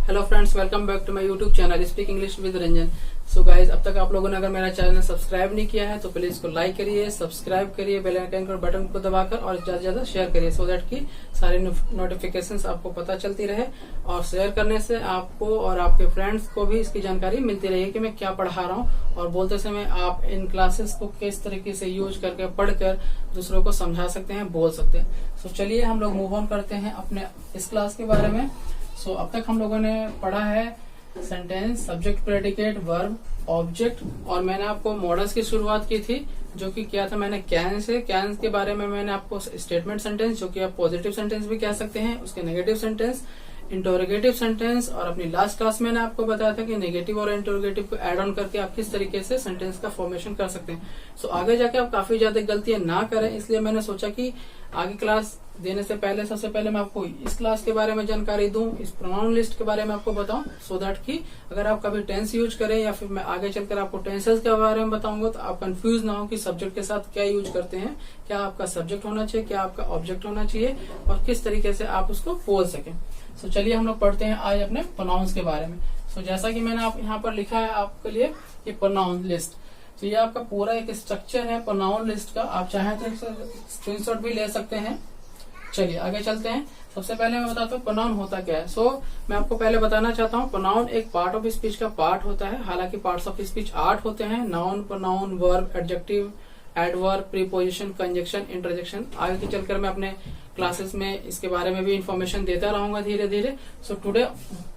Hello friends, welcome back to my YouTube channel speak English with Ranjan. So guys, अब तक आप लोगों ने अगर मेरा चैनल सब्सक्राइब नहीं किया है तो प्लीज इसको लाइक करिए, सब्सक्राइब करिए, बेल आइकन के बटन को दबाकर और ज्यादा से ज्यादा शेयर करिए सो दैट कि सारी नोटिफिकेशंस आपको पता चलती रहे। और शेयर करने से आपको और आपके फ्रेंड्स को भी इसकी जानकारी मिलती रही कि मैं क्या पढ़ा रहा हूँ, और बोलते समय आप इन क्लासेस को किस तरीके से यूज करके पढ़कर दूसरों को समझा सकते हैं, बोल सकते हैं। सो चलिए हम लोग मूव ऑन करते हैं अपने इस क्लास के बारे में। सो अब तक हम लोगों ने पढ़ा है sentence, subject, predicate, verb, object, और मैंने आपको मॉडल्स की शुरुआत की थी जो कि क्या था, मैंने कैन से, कैन के बारे में मैंने आपको स्टेटमेंट सेंटेंस, जो कि आप पॉजिटिव सेंटेंस भी कह सकते हैं, उसके नेगेटिव सेंटेंस, इंटरोगेटिव सेंटेंस, और अपनी लास्ट क्लास में आपको बताया था कि नेगेटिव और इंटरोगेटिव को एड ऑन करके आप किस तरीके से सेंटेंस का फॉर्मेशन कर सकते हैं। सो आगे जाके आप काफी ज्यादा गलतियां ना करें, इसलिए मैंने सोचा कि आगे क्लास देने से पहले सबसे पहले मैं आपको इस क्लास के बारे में जानकारी दूं, इस प्रोनाउन लिस्ट के बारे में आपको बताऊं, सो दैट कि अगर आप कभी टेंस यूज करें या फिर मैं आगे चलकर आपको टेंसेस के बारे में बताऊंगा तो आप कंफ्यूज ना हो कि सब्जेक्ट के साथ क्या यूज करते हैं, क्या आपका सब्जेक्ट होना चाहिए, क्या आपका ऑब्जेक्ट होना चाहिए, और किस तरीके से आप उसको बोल सकें। सो चलिए हम लोग पढ़ते हैं आज अपने प्रोनाउंस के बारे में। सो जैसा कि मैंने आप यहाँ पर लिखा है आपके लिए ये प्रोनाउन लिस्ट, तो ये आपका पूरा एक स्ट्रक्चर है प्रोनाउन लिस्ट का। आप चाहें तो स्क्रीनशॉट भी ले सकते हैं। चलिए आगे चलते हैं। सबसे पहले मैं बताता हूँ प्रोनाउन होता क्या है। सो मैं आपको पहले बताना चाहता हूँ, प्रोनाउन एक पार्ट ऑफ स्पीच का पार्ट होता है। हालांकि पार्ट्स ऑफ स्पीच 8 होते हैं: noun, pronoun, verb, adjective, adverb, preposition, conjunction, interjection. आगे चलकर मैं अपने क्लासेस में इसके बारे में भी इंफॉर्मेशन देता रहूंगा धीरे धीरे। So today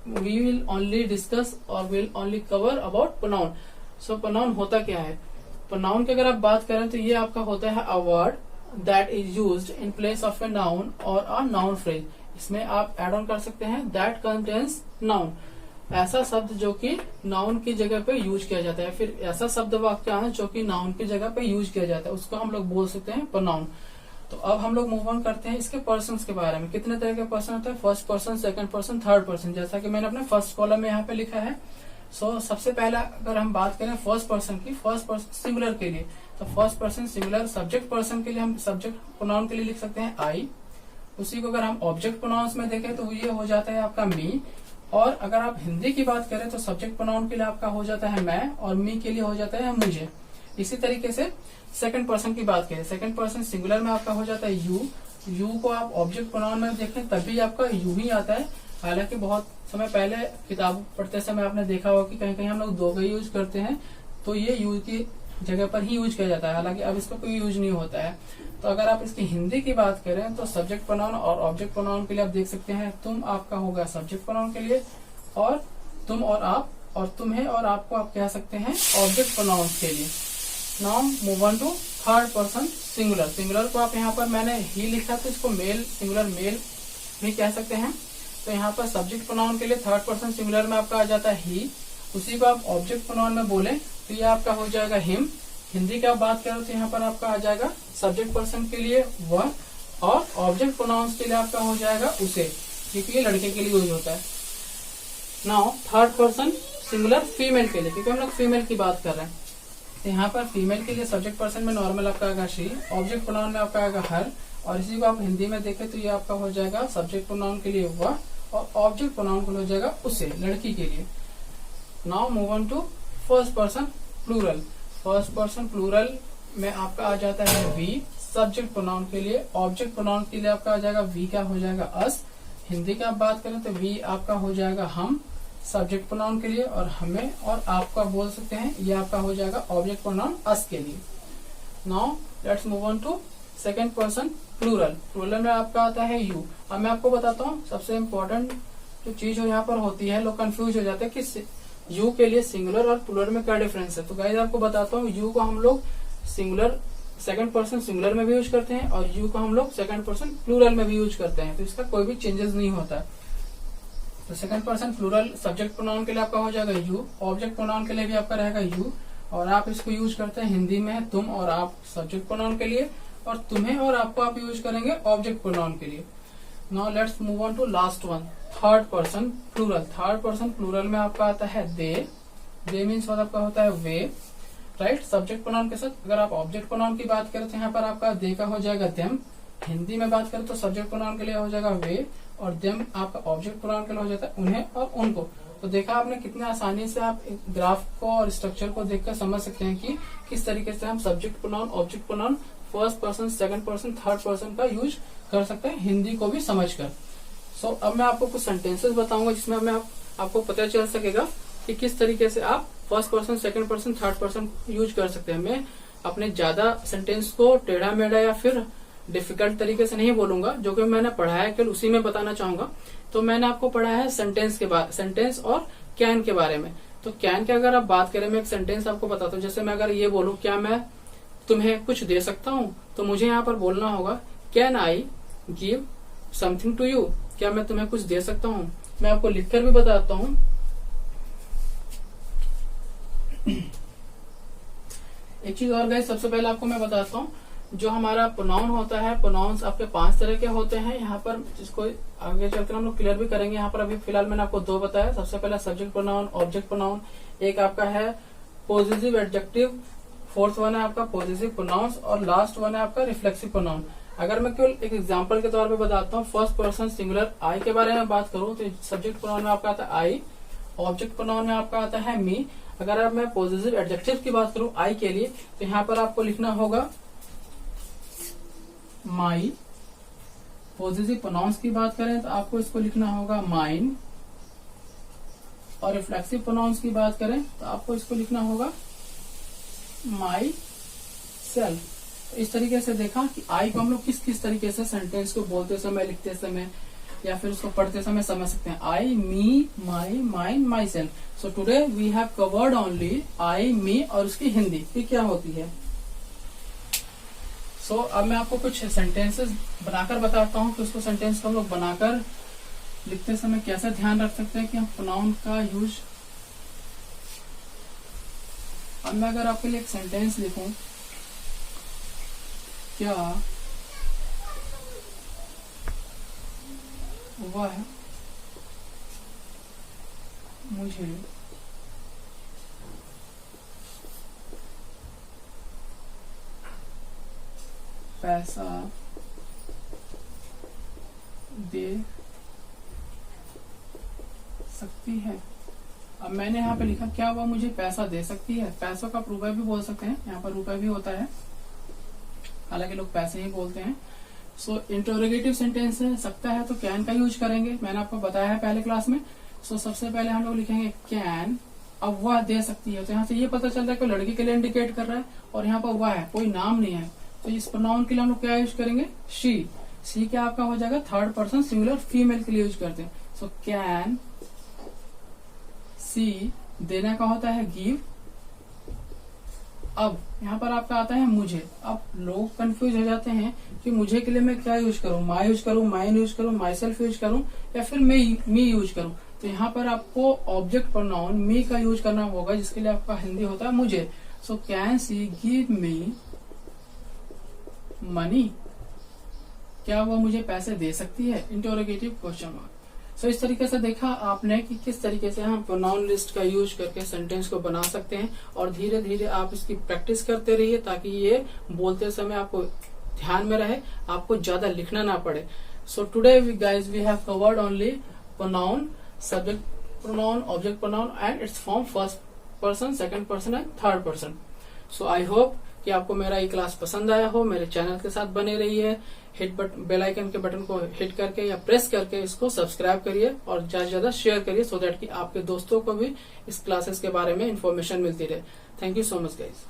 we will only discuss और will only cover about pronoun. So pronoun होता क्या है। प्रोनाउन की अगर आप बात करें तो ये आपका होता है a word that is used in place of a noun or a noun phrase। इसमें आप एड ऑन कर सकते हैं that contains noun, ऐसा शब्द जो कि नाउन की जगह पे यूज किया जाता है, फिर ऐसा शब्द वाक्य है जो कि नाउन की जगह पे यूज किया जाता है, उसको हम लोग बोल सकते हैं प्रोनाउन। तो अब हम लोग मूव ऑन करते हैं इसके पर्सन्स के बारे में। कितने तरह के पर्सन होते हैं? First person, second person, third person, जैसा कि मैंने अपने फर्स्ट कॉलम में यहाँ पे लिखा है। सो सबसे पहला अगर हम बात करें फर्स्ट पर्सन की, फर्स्ट पर्सन सिंगुलर के लिए, तो first person singular subject person के लिए हम सब्जेक्ट प्रोनाउन के लिए लिख सकते हैं आई। उसी को अगर हम ऑब्जेक्ट प्रोनाउंस में देखें तो ये हो जाता है आपका मी। और अगर आप हिंदी की बात करें तो सब्जेक्ट प्रोनाउन के लिए आपका हो जाता है मैं, और मी के लिए हो जाता है मुझे। इसी तरीके से सेकंड पर्सन की बात करें, सेकंड पर्सन सिंगुलर में आपका हो जाता है यू। यू को आप ऑब्जेक्ट प्रोनाउन में देखें तभी आपका यू ही आता है। हालांकि बहुत समय पहले किताब पढ़ते समय आपने देखा होगा कि कहीं कहीं हम लोग दो का यूज करते हैं, तो ये यू की जगह पर ही यूज किया जाता है। हालांकि अब इसका कोई यूज नहीं होता है। तो अगर आप इसकी हिंदी की बात करें तो सब्जेक्ट प्रोनाउन और ऑब्जेक्ट प्रोनाउन के लिए आप देख सकते हैं, तुम आपका होगा सब्जेक्ट प्रोनाउन के लिए, और तुम और आप, और तुम्हें और आपको आप कह सकते हैं ऑब्जेक्ट प्रोनाउन के लिए। Now move on to third person singular. Singular को आप यहाँ पर मैंने ही लिखा तो इसको मेल, सिंगुलर मेल भी कह सकते हैं। तो यहाँ पर सब्जेक्ट प्रोनाउन के लिए थर्ड पर्सन सिंगुलर में आपका आ जाता है ही। उसी को आप ऑब्जेक्ट प्रोनाउन में बोले तो ये आपका हो जाएगा हिम। हिंदी की आप बात करो तो यहाँ पर आपका आ जाएगा सब्जेक्ट पर्सन के लिए वह, और ऑब्जेक्ट प्रोनाउंस के लिए आपका हो जाएगा उसे, क्योंकि ये लड़के के लिए यूज होता है। Now third person singular female के लिए, क्योंकि हम लोग फीमेल की बात कर रहे हैं, तो यहाँ पर फीमेल के लिए सब्जेक्ट पर्सन में नॉर्मल आपका आएगा शी, ऑब्जेक्ट प्रोनाउन में आपका आएगा हर, और इसी को आप हिंदी में देखें तो ये आपका हो जाएगा सब्जेक्ट प्रोनाउन के लिए वह, और ऑब्जेक्ट प्रोनाउन को हो जाएगा उसे, लड़की के लिए। Now move on to first person plural. First person plural में आपका आ जाता है वी सब्जेक्ट प्रोनाउन के लिए, ऑब्जेक्ट प्रोनाउन के लिए आपका आ जाएगा वी क्या हो जाएगा अस। हिंदी की आप बात करें तो वी आपका हो जाएगा हम सब्जेक्ट प्रोनाउन के लिए, और हमें और आपका बोल सकते हैं, ये आपका हो जाएगा ऑब्जेक्ट प्रोनाउन अस के लिए। Now let's move on to second person plural. Plural में आपका आता है यू। अब मैं आपको बताता हूँ सबसे इम्पोर्टेंट जो चीज यहाँ पर होती है, लोग कंफ्यूज हो जाते हैं कि यू के लिए सिंगुलर और प्लूरल में क्या डिफरेंस है। तो गाइस आपको बताता हूँ, यू को हम लोग सिंगुलर सेकंड पर्सन सिंगुलर में भी यूज करते हैं, और यू को हम लोग सेकंड पर्सन प्लूरल में भी यूज करते हैं, तो इसका कोई भी चेंजेस नहीं होता है। तो second person plural subject pronoun के लिए आपका हो जाएगा यू, ऑब्जेक्ट प्रोनाउन के लिए भी आपका रहेगा यू, और आप इसको यूज करते हैं हिंदी में तुम और आप सब्जेक्ट प्रोनाउन के लिए, और तुम्हें और आपको आप यूज करेंगे ऑब्जेक्ट प्रोनाउन के लिए। Now let's move on to last one, third person plural. Third person plural में आपका आता है दे। दे मीन्स आपका होता है वे, राइट, सब्जेक्ट प्रोनाउन के साथ। अगर आप ऑब्जेक्ट प्रोनाउन की बात करें तो यहाँ पर आपका दे का हो जाएगा देम। हिंदी में बात करें तो सब्जेक्ट प्रोनाउन के लिए हो जाएगा वे, और देम आपका ऑब्जेक्ट प्रोनाउन के लिए हो जाता है उन्हें और उनको। तो देखा आपने कितने आसानी से आप ग्राफ को और स्ट्रक्चर को देखकर समझ सकते हैं कि किस तरीके से हम subject pronoun, object pronoun, first person, second person, third person का यूज कर सकते हैं हिंदी को भी समझकर। सो अब मैं आपको कुछ सेंटेंसेस बताऊंगा जिसमें मैं आपको पता चल सकेगा कि किस तरीके से आप first person, second person, third person use कर सकते हैं। मैं अपने ज्यादा सेंटेंस को टेढ़ा मेढ़ा या फिर डिफिकल्ट तरीके से नहीं बोलूंगा, जो कि मैंने पढ़ा है केवल उसी में बताना चाहूंगा। तो मैंने आपको पढ़ा है सेंटेंस और कैन के बारे में। तो कैन के अगर आप बात करें, मैं एक सेंटेंस आपको बताता हूँ। जैसे मैं अगर ये बोलूं, क्या मैं तुम्हें कुछ दे सकता हूँ, तो मुझे यहाँ पर बोलना होगा can I give something to you. क्या मैं तुम्हें कुछ दे सकता हूँ। मैं आपको लिखकर भी बताता हूँ। एक चीज और गाइस, सबसे पहले आपको मैं बताता हूँ, जो हमारा प्रोनाउन होता है, प्रोनाउंस आपके 5 तरह के होते हैं। यहाँ पर जिसको आगे चलकर हम लोग क्लियर भी करेंगे। यहाँ पर अभी फिलहाल मैंने आपको 2 बताया। सबसे पहला सब्जेक्ट प्रोनाउन, ऑब्जेक्ट प्रोनाउन। एक आपका है पॉजिटिव एडजेक्टिव, फोर्थ वन है आपका पॉजिटिव प्रोनाउंस, और लास्ट वन है आपका रिफ्लेक्सिव प्रोनाउन। अगर मैं केवल एक एग्जांपल के तौर पे बताता हूँ, फर्स्ट पर्सन सिंगुलर आई के बारे में बात करूँ तो सब्जेक्ट प्रोनाउन में आपका आता है आई, ऑब्जेक्ट प्रोनाउन में आपका आता है मी। अगर अब मैं पॉजिटिव एडजेक्टिव की बात करूँ आई के लिए, तो यहाँ पर आपको लिखना होगा माई। पॉजिटिव प्रोनाउंस की बात करें तो आपको इसको लिखना होगा माइन, और रिफ्लेक्सिव प्रोनाउंस की बात करें तो आपको इसको लिखना होगा माई सेल्फ। इस तरीके से देखा कि आई को हम लोग किस किस तरीके से सेंटेंस को बोलते समय, लिखते समय या फिर उसको पढ़ते समय समझ सकते हैं। I, me, my, mine, myself. So today we have covered only I, me और उसकी हिंदी की क्या होती है। सो अब मैं आपको कुछ सेंटेंसेस बनाकर बताता हूँ कि उसको सेंटेंस को हम लोग बनाकर लिखते समय कैसे ध्यान रख सकते हैं कि हम प्रोनाउन का यूज। अब मैं अगर आपके लिए एक सेंटेंस लिखूं, क्या वह मुझे पैसा दे सकती है। अब मैंने यहाँ पे लिखा क्या वह मुझे पैसा दे सकती है। पैसों का रुपए भी बोल सकते हैं, यहाँ पर रुपए भी होता है, हालांकि लोग पैसे ही बोलते हैं। सो इंटरोगेटिव सेंटेंस है, सकता है तो कैन का यूज करेंगे, मैंने आपको बताया है पहले क्लास में। सो सबसे पहले हम लोग लिखेंगे कैन। अब वह दे सकती है, तो यहाँ से ये पता चलता है कि लड़की के लिए इंडिकेट कर रहा है, और यहाँ पर वह है, कोई नाम नहीं है। तो इस प्रोनाउन के लिए हम लोग क्या यूज करेंगे, शी। शी क्या आपका हो जाएगा थर्ड पर्सन सिंगुलर, फीमेल के लिए यूज करते हैं। सो कैन सी, देना का होता है गिव। अब यहाँ पर आपका आता है मुझे। अब लोग कंफ्यूज हो जाते हैं कि मुझे के लिए मैं क्या यूज करूं, माई यूज करूं, माइन यूज करूं, माई सेल्फ यूज करूं, या फिर मी यूज करूं। तो यहाँ पर आपको ऑब्जेक्ट प्रोनाउन मी का यूज करना होगा, जिसके लिए आपका हिंदी होता है मुझे। So can see give me money. क्या वो मुझे पैसे दे सकती है, इंटरोगेटिव क्वेश्चन मार्क। सो इस तरीके से देखा आपने कि किस तरीके से हम प्रोनाउन लिस्ट का यूज करके सेंटेंस को बना सकते हैं, और धीरे धीरे आप इसकी प्रैक्टिस करते रहिए ताकि ये बोलते समय आपको ध्यान में रहे, आपको ज्यादा लिखना ना पड़े। So today guys we have covered only pronoun, subject pronoun, object pronoun and its form first person, second person and third person. So I hope कि आपको मेरा ये क्लास पसंद आया हो। मेरे चैनल के साथ बने रहिए, बेल आइकन के बटन को हिट करके या प्रेस करके इसको सब्सक्राइब करिए, और ज्यादा से ज्यादा शेयर करिए, सो दैट कि आपके दोस्तों को भी इस क्लासेस के बारे में इंफॉर्मेशन मिलती रहे। Thank you so much guys.